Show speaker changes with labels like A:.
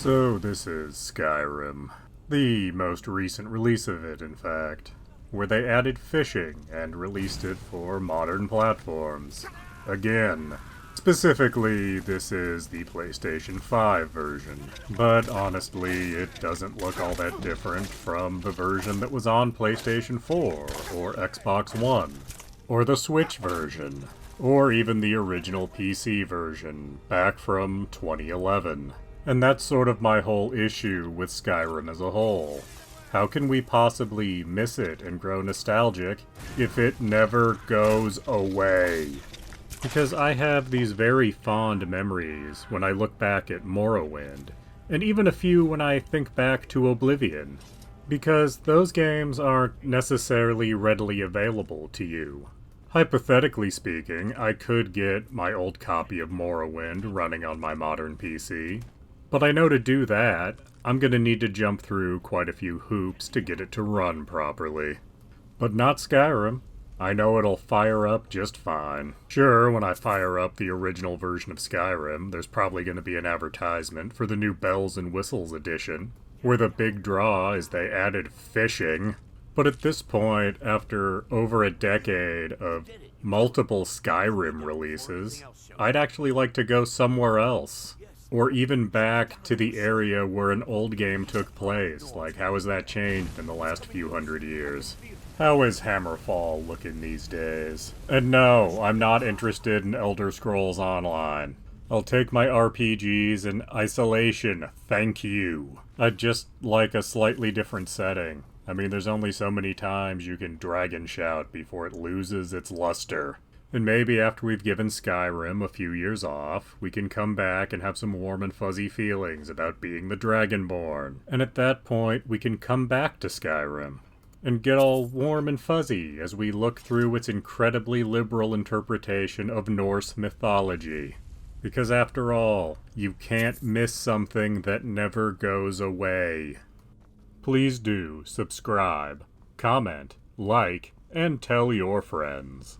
A: So this is Skyrim. The most recent release of it, in fact, where they added fishing and released it for modern platforms. Again. Specifically, this is the PlayStation 5 version, but honestly, it doesn't look all that different from the version that was on PlayStation 4, or Xbox One, or the Switch version, or even the original PC version, back from 2011. And that's sort of my whole issue with Skyrim as a whole. How can we possibly miss it and grow nostalgic if it never goes away? Because I have these very fond memories when I look back at Morrowind, and even a few when I think back to Oblivion, because those games aren't necessarily readily available to you. Hypothetically speaking, I could get my old copy of Morrowind running on my modern PC, but I know to do that, I'm gonna need to jump through quite a few hoops to get it to run properly. But not Skyrim. I know it'll fire up just fine. Sure, when I fire up the original version of Skyrim, there's probably going to be an advertisement for the new Bells and Whistles edition, where the big draw is they added fishing. But at this point, after over a decade of multiple Skyrim releases, I'd actually like to go somewhere else. Or even back to the area where an old game took place. Like, how has that changed in the last few hundred years? How is Hammerfall looking these days? And no, I'm not interested in Elder Scrolls Online. I'll take my RPGs in isolation, thank you. I'd just like a slightly different setting. I mean, there's only so many times you can dragon shout before it loses its luster. And maybe after we've given Skyrim a few years off, we can come back and have some warm and fuzzy feelings about being the Dragonborn. And at that point, we can come back to Skyrim and get all warm and fuzzy as we look through its incredibly liberal interpretation of Norse mythology. Because after all, you can't miss something that never goes away. Please do subscribe, comment, like, and tell your friends.